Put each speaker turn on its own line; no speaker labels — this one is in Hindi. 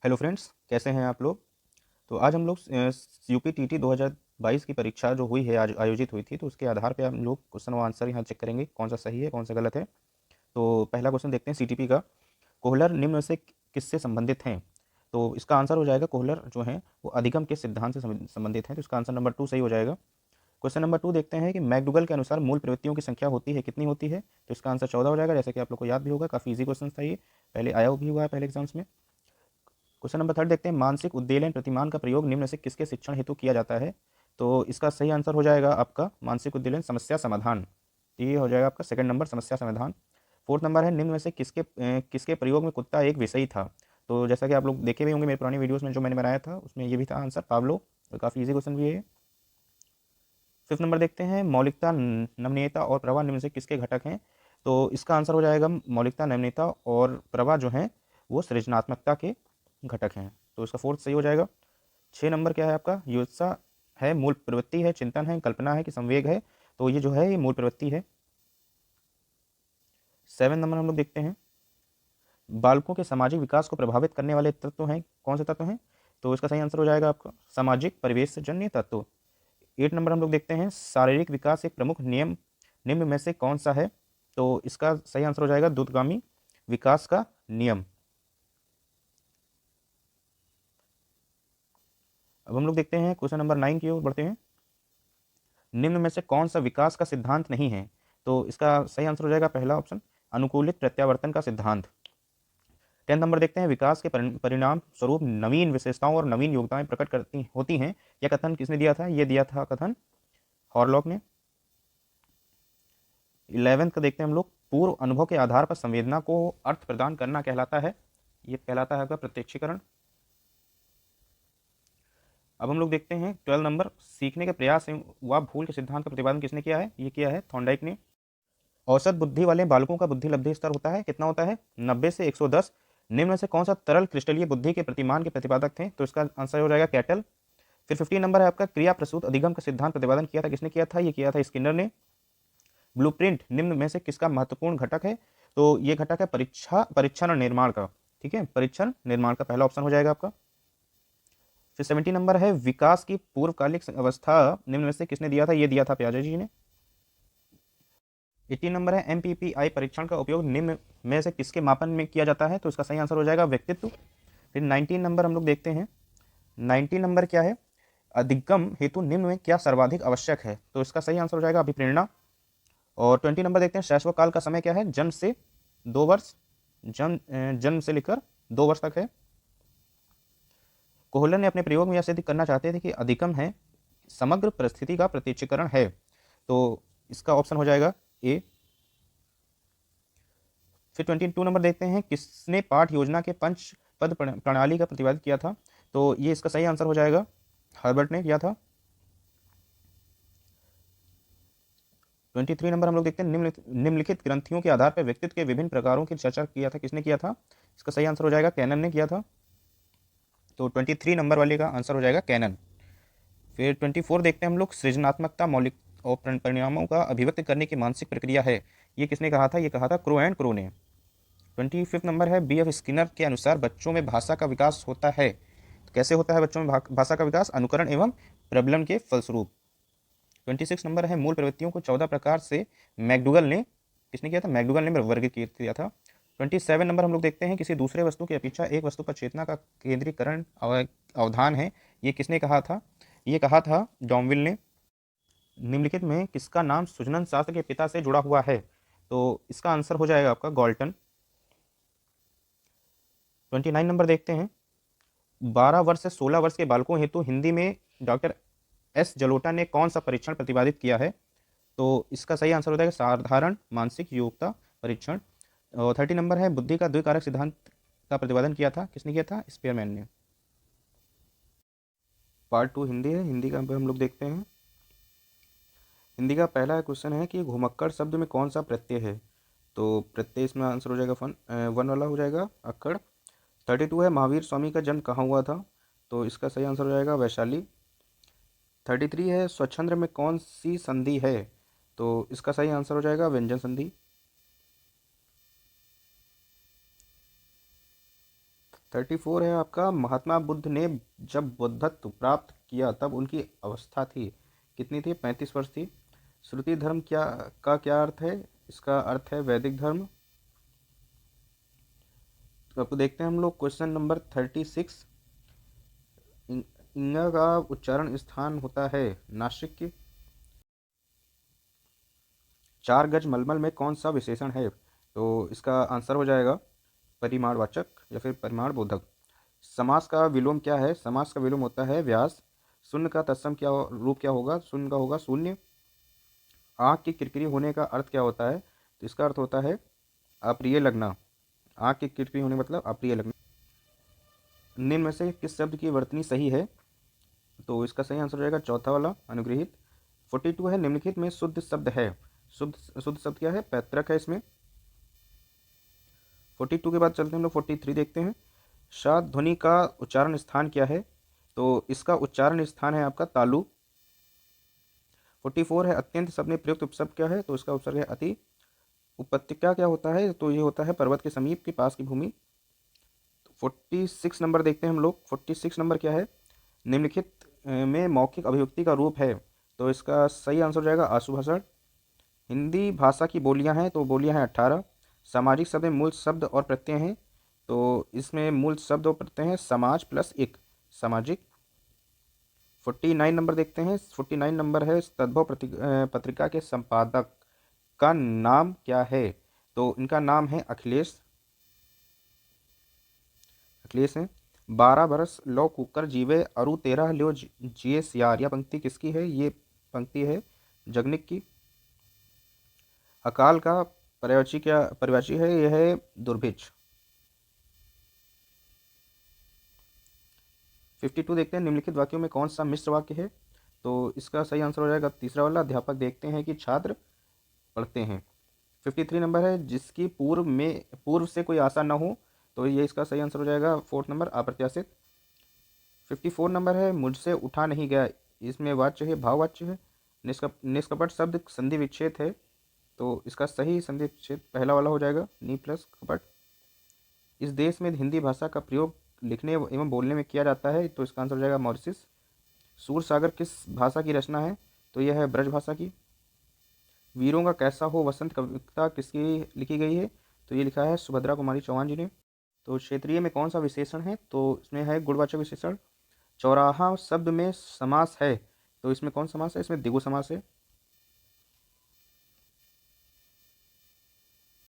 हेलो फ्रेंड्स, कैसे हैं आप लोग। तो आज हम लोग यूपी टीटी 2022 की परीक्षा जो हुई है, आज आयोजित हुई थी, तो उसके आधार पे हम लोग क्वेश्चन और आंसर यहाँ चेक करेंगे कौन सा सही है कौन सा गलत है। तो पहला क्वेश्चन देखते हैं सीटीपी का। कोहलर निम्न में से किससे संबंधित हैं? तो इसका आंसर हो जाएगा, कोहलर जो हैं वो अधिगम के सिद्धांत से संबंधित हैं, तो इसका आंसर नंबर 2 सही हो जाएगा। क्वेश्चन नंबर 2 देखते हैं कि मैकडूगल के अनुसार मूल प्रवृत्तियों की संख्या होती है कितनी होती है? तो इसका आंसर 14 हो जाएगा, जैसे कि आप लोग को याद भी होगा, काफ़ी ईजी क्वेश्चन था ये, पहले आया भी हुआ है पहले एग्जाम्स में। क्वेश्चन नंबर 3 देखते हैं, मानसिक उद्दीलन प्रतिमान का प्रयोग निम्न में से किसके शिक्षण हेतु किया जाता है? तो इसका सही आंसर हो जाएगा आपका मानसिक उद्दीलन समस्या समाधान। तो ये हो जाएगा आपका सेकंड नंबर समस्या समाधान। फोर्थ नंबर है, निम्न में से किसके प्रयोग में कुत्ता एक विषय था? तो जैसा कि आप लोग देखे भी होंगे मेरे पुरानी वीडियोस में जो मैंने बनाया था, उसमें ये भी था आंसर, पावलो। तो काफ़ी इजी क्वेश्चन भी है। फिफ्थ नंबर देखते हैं, मौलिकता नमनीयता और प्रवाह निम्न से किसके घटक हैं? तो इसका आंसर हो जाएगा मौलिकता नमनीयता और प्रवाह जो हैं वो सृजनात्मकता के घटक हैं, तो इसका फोर्थ सही हो जाएगा। 6 नंबर क्या है आपका, योत्सा है, मूल प्रवृत्ति है, चिंतन है, कल्पना है कि संवेग है? तो ये जो है ये मूल प्रवृत्ति है। 7 नंबर हम लोग देखते हैं, बालकों के सामाजिक विकास को प्रभावित करने वाले तत्व हैं, कौन से तत्व हैं? तो इसका सही आंसर हो जाएगा आपका सामाजिक परिवेश से जन्य तत्व। 8 नंबर हम लोग देखते हैं, शारीरिक विकास एक प्रमुख नियम निम्न में से कौन सा है? तो इसका सही आंसर हो जाएगा दूरगामी विकास का नियम। अब हम लोग देखते हैं क्वेश्चन नंबर 9 की ओर बढ़ते हैं, निम्न में से कौन सा विकास का सिद्धांत नहीं है? तो इसका सही आंसर हो जाएगा पहला ऑप्शन, अनुकूलित प्रत्यावर्तन का सिद्धांत। 10 नंबर देखते हैं, विकास के परिणाम स्वरूप नवीन विशेषताओं और नवीन योग्यताएं प्रकट करती होती हैं, यह कथन किसने दिया था? यह दिया था कथन हॉरलॉक ने। 11 का देखते हैं हम लोग, पूर्व अनुभव के आधार पर संवेदना को अर्थ प्रदान करना कहलाता है, ये कहलाता है आपका प्रत्यक्षीकरण। अब हम लोग देखते हैं 12 नंबर, सीखने के प्रयास व भूल के सिद्धांत का प्रतिपादन किसने किया है? ये किया है थॉर्नडाइक ने। औसत बुद्धि वाले बालकों का बुद्धि लब्धि स्तर होता है कितना होता है? 90 से 110। निम्न में से कौन सा तरल क्रिस्टलीय बुद्धि के प्रतिमान के प्रतिपादक थे? तो इसका आंसर हो जाएगा कैटल। फिर 15 नंबर है आपका, क्रिया प्रसूत अधिगम का सिद्धांत प्रतिपादन किया था किसने किया था? ये किया था स्किनर ने। ब्लूप्रिंट निम्न में से किसका महत्वपूर्ण घटक है? तो ये घटक है परीक्षण और निर्माण का। ठीक है, परीक्षण निर्माण का पहला ऑप्शन हो जाएगा आपका। फिर 70 नंबर है, विकास की पूर्वकालिक अवस्था निम्न में से किसने दिया था? ये दिया था पियाजे जी ने। 18 नंबर है, MPPI परीक्षण का उपयोग निम्न में से किसके मापन में किया जाता है? तो इसका सही आंसर हो जाएगा व्यक्तित्व। फिर 19 नंबर हम लोग देखते हैं, 19 नंबर क्या है, अधिगम हेतु निम्न में क्या सर्वाधिक आवश्यक है? तो इसका सही आंसर हो जाएगा अभिप्रेरणा। और 20 नंबर देखते हैं, शैशव काल का समय क्या है? जन्म से 2 वर्ष, जन्म से लेकर 2 वर्ष तक है। कोहलर ने अपने प्रयोग में यह सिद्ध करना चाहते थे कि अधिगम है समग्र परिस्थिति का प्रत्यक्षीकरण है, तो इसका ऑप्शन हो जाएगा ए। फिर 22 नंबर देखते हैं, किसने पाठ योजना के पंच पद प्रणाली का प्रतिपादित किया था? तो ये इसका सही आंसर हो जाएगा हर्बर्ट ने किया था। 23 नंबर हम लोग देखते हैं, निम्नलिखित ग्रंथियों के आधार पर व्यक्तित्व के विभिन्न प्रकारों की चर्चा किया था किसने किया था? इसका सही आंसर हो जाएगा कैनन ने किया था। तो 23 नंबर वाले का आंसर हो जाएगा कैनन। फिर 24 देखते हैं हम लोग, सृजनात्मकता मौलिक और परिणामों का अभिव्यक्त करने की मानसिक प्रक्रिया है, ये किसने कहा था? ये कहा था क्रो एंड क्रो ने। 25 नंबर है, BF स्किनर के अनुसार बच्चों में भाषा का विकास होता है, तो कैसे होता है बच्चों में भाषा का विकास? अनुकरण एवं प्रबलन के फलस्वरूप। 26 नंबर है, मूल प्रवृत्तियों को 14 प्रकार से मैकडूगल ने किसने किया था? मैकडूगल ने वर्गीकृत किया था। 27 नंबर हम लोग देखते हैं, किसी दूसरे वस्तु की अपेक्षा एक वस्तु पर चेतना का केंद्रीकरण अवधान है, ये किसने कहा था? ये कहा था डॉमविल ने। निम्नलिखित में किसका नाम सुजनन शास्त्र के पिता से जुड़ा हुआ है? तो इसका आंसर हो जाएगा आपका गॉल्टन। 29 नंबर देखते हैं, 12 वर्ष से 16 वर्ष के बालकों हेतु हिंदी में डॉक्टर S जलोटा ने कौन सा परीक्षण प्रतिपादित किया है? तो इसका सही आंसर हो जाएगा साधारण मानसिक योग्यता परीक्षण। और 30 नंबर है, बुद्धि का द्विकारक सिद्धांत का प्रतिपादन किया था किसने किया था? स्पेयरमैन ने। पार्ट 2 हिंदी है, हिंदी का हम लोग देखते हैं। हिंदी का पहला क्वेश्चन है कि घुमक्कड़ शब्द में कौन सा प्रत्यय है? तो प्रत्यय इसमें आंसर हो जाएगा वन वाला हो जाएगा अक्कड़। 32 है, महावीर स्वामी का जन्म कहाँ हुआ था? तो इसका सही आंसर हो जाएगा वैशाली। 33 है, स्वच्छंद्र में कौन सी संधि है? तो इसका सही आंसर हो जाएगा व्यंजन संधि। 34 है आपका, महात्मा बुद्ध ने जब बुद्धत्व प्राप्त किया तब उनकी अवस्था थी कितनी थी? 35 वर्ष थी। श्रुति धर्म क्या अर्थ है? इसका अर्थ है वैदिक धर्म। तो अब देखते हैं हम लोग क्वेश्चन नंबर 36। इंगा का उच्चारण स्थान होता है नासिक की। 4 गज मलमल में कौन सा विशेषण है? तो इसका आंसर हो जाएगा परिमाणवाचक या फिर परिमाण बोधक। समास का विलोम क्या है? समास का विलोम होता है व्यास। शून्य का तत्सम रूप क्या होगा? शून्य का होगा शून्य। आँख की किरकिरी होने का अर्थ क्या होता है? तो इसका अर्थ होता है अप्रिय लगना। आँख की किरकिरी होने मतलब अप्रिय लगना। निम्न में से किस शब्द की वर्तनी सही है? तो इसका सही आंसर हो जाएगा चौथा वाला, अनुग्रहित। 42 है, निम्नलिखित में शुद्ध शब्द है। शुद्ध शब्द क्या है? पैतृक है इसमें। 42 के बाद चलते हैं हम लोग 43 देखते हैं। शाद ध्वनि का उच्चारण स्थान क्या है? तो इसका उच्चारण स्थान है आपका तालु। 44 है, अत्यंत शब्द में प्रयुक्त उपशब्द क्या है? तो इसका उपसर्ग है अति। उपत्यका क्या होता है? तो ये होता है पर्वत के समीप के पास की भूमि। 46 नंबर देखते हैं हम लोग। 46 नंबर क्या है? निम्नलिखित में मौखिक अभिव्यक्ति का रूप है। तो इसका सही आंसर हो जाएगा आशुभाषण। हिंदी भाषा की बोलियां हैं, तो बोलियां हैं 18। सामाजिक शब्द में मूल शब्द और प्रत्यय हैं, तो इसमें मूल शब्द और प्रत्यय हैं समाज प्लस एक, सामाजिक। 49 नंबर देखते हैं। 49 नंबर है, तद्भव पत्रिका के संपादक का नाम क्या है? तो इनका नाम है अखिलेश। अखिलेश है। 12 बरस लौ कुकर जीवे अरु 13 ल्यो जिए सियार। यह पंक्ति किसकी है? ये पंक्ति है जगनिक की। अकाल का पर्यायवाची है? यह है दुर्भिक्ष। 52 देखते हैं। निम्नलिखित वाक्यों में कौन सा मिश्र वाक्य है? तो इसका सही आंसर हो जाएगा तीसरा वाला, अध्यापक देखते हैं कि छात्र पढ़ते हैं। 53 नंबर है, जिसकी पूर्व से कोई आशा न हो, तो ये इसका सही आंसर हो जाएगा फोर्थ नंबर, अप्रत्याशित। 54 नंबर है, मुझसे उठा नहीं गया। इसमें वाच्य है, भाववाच्य है। निष्कपट शब्द संधि विच्छेद है, तो इसका सही संधि विच्छेद पहला वाला हो जाएगा, नी प्लस कपट। इस देश में हिंदी भाषा का प्रयोग लिखने एवं बोलने में किया जाता है, तो इसका आंसर हो जाएगा मॉरिशस। सूर सागर किस भाषा की रचना है? तो यह है ब्रज भाषा की। वीरों का कैसा हो वसंत कविता किसकी लिखी गई है? तो ये लिखा है सुभद्रा कुमारी चौहान जी ने। तो क्षेत्रीय में कौन सा विशेषण है? तो इसमें है गुणवाचक विशेषण। चौराहा शब्द में समास है, तो इसमें कौन समास है? इसमें द्विगु समास है।